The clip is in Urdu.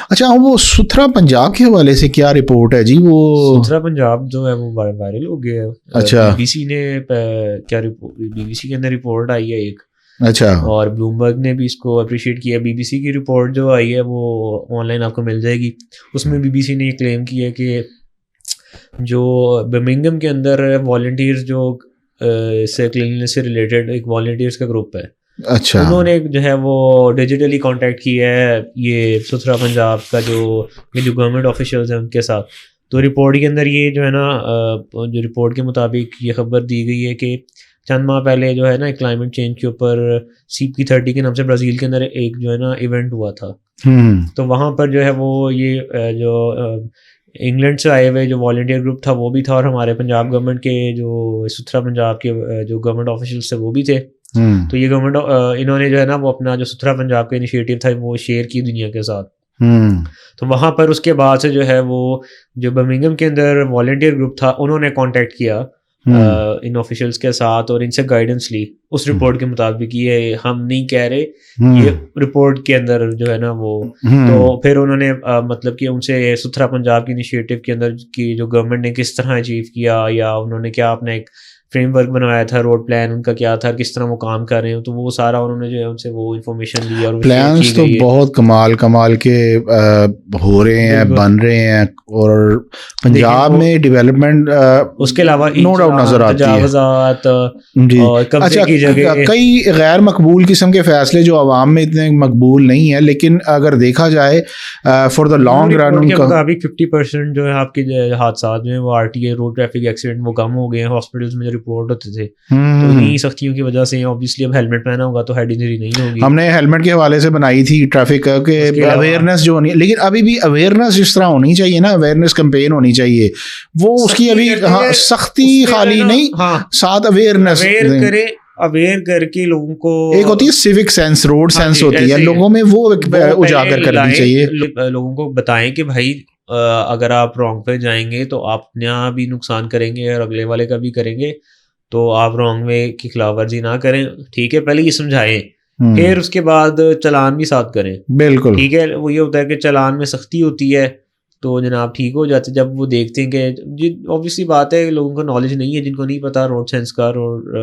اچھا وہ ستھرا پنجاب کے حوالے سے کیا رپورٹ ہے جی؟ وہ ستھرا پنجاب جو ہے وہ وائرل ہو گیا ہے. اچھا بی بی سی نے کیا بی بی سی کے اندر رپورٹ آئی ہے ایک, اچھا, اور بلومبرگ نے بھی اس کو اپریشیٹ کیا. بی بی سی کی رپورٹ جو آئی ہے وہ آن لائن آپ کو مل جائے گی. اس میں بی بی سی نے یہ کلیم کیا کہ جو برمنگھم کے اندر والنٹیئرز جو سے کلیننس سے ریلیٹڈ ایک والنٹیئرس کا گروپ ہے, اچھا, انہوں نے جو ہے وہ ڈیجیٹلی کانٹیکٹ کیا ہے یہ ستھرا پنجاب کا جو گورنمنٹ آفیشلز ہیں ان کے ساتھ. تو رپورٹ کے اندر یہ جو ہے نا, جو رپورٹ کے مطابق یہ خبر دی گئی ہے کہ چند ماہ پہلے جو ہے نا کلائمیٹ چینج کے اوپر CP30 کے نام سے برازیل کے اندر ایک جو ہے نا ایونٹ ہوا تھا. تو وہاں پر جو ہے وہ یہ جو انگلینڈ سے آئے ہوئے جو والنٹیئر گروپ تھا وہ بھی تھا, اور ہمارے پنجاب گورنمنٹ کے جو ستھرا پنجاب کے جو گورنمنٹ آفیشلس تھے وہ بھی تھے. تو یہ گورنمنٹ انہوں نے جو ہے نا وہ اپنا جو ستھرا پنجاب کا انیشیٹو تھا وہ شیئر کی دنیا کے ساتھ. تو وہاں پر اس کے بعد سے جو ہے وہ جو برمنگھم کے اندر والنٹیئر گروپ تھا انہوں نے کانٹیکٹ کیا ان آفیشلس کے ساتھ اور ان سے گائیڈنس لی. اس رپورٹ کے مطابق یہ ہم نہیں کہہ رہے, یہ رپورٹ کے اندر جو ہے نا وہ. تو پھر انہوں نے مطلب کہ ان سے ستھرا پنجاب کی انیشیٹو کے اندر کی جو گورنمنٹ نے کس طرح اچیو کیا, یا انہوں نے کیا اپنا ایک فریم ورک بنوایا تھا, روڈ پلان ان کا کیا تھا, کس طرح وہ کام کر رہے ہیں, تو وہ سارا انہوں نے جو ہے ان سے وہ انفارمیشن لی. اور پلانس تو بہت کمال کے ہو رہے ہیں, بن رہے ہیں, اور پنجاب میں ڈیولپمنٹ اس کے علاوہ نو ڈاؤٹ نظر آتی ہے. تجاوزات جی, قبضے کی جگہ کئی غیر مقبول قسم کے فیصلے جو عوام میں اتنے مقبول نہیں ہیں, لیکن اگر دیکھا جائے فار دا لانگ رن ان کا 50% جو ہے آپ کے حادثات جو ہیں وہ RTA روڈ ٹریفک ایکسیڈنٹ وہ کم ہو گئے ہیں. ہاسپٹلس میں رپورٹ ہوتے تھے, تو انہیں سختیوں کی وجہ سے obviously اب ہیلمٹ پہنا ہوگا تو ہیڈ انجری نہیں ہوگی. ہم نے ہیلمٹ کے حوالے سے بنائی تھی ٹریفک کے اویئرنیس جو ہونی, لیکن ابھی بھی اویئرنیس جس طرح ہونی چاہیے نا, اویئرنیس کیمپین ہونی چاہیے, وہ اس کی ابھی سختی خالی نہیں, ساتھ اویئرنیس کرے, اویئر کر کے لوگوں کو, ایک ہوتی ہے سیوک سینس, روڈ سینس ہوتی ہے, لوگوں میں وہ اجاگر کرنی چاہیے. لوگوں کو بتائیں کہ بھائی اگر آپ رانگ پہ جائیں گے تو آپ اپنا بھی نقصان کریں گے اور اگلے والے کا بھی کریں گے, تو آپ رانگ وے کی خلاف ورزی نہ کریں. ٹھیک ہے, پہلے یہ سمجھائیں, پھر اس کے بعد چلان بھی ساتھ کریں. بالکل ٹھیک ہے, وہ یہ ہوتا ہے کہ چلان میں سختی ہوتی ہے تو جناب ٹھیک ہو جاتے جب وہ دیکھتے ہیں کہ جی obviously بات ہے لوگوں کو نالج نہیں ہے, جن کو نہیں پتا روڈ سینس کا, روڈ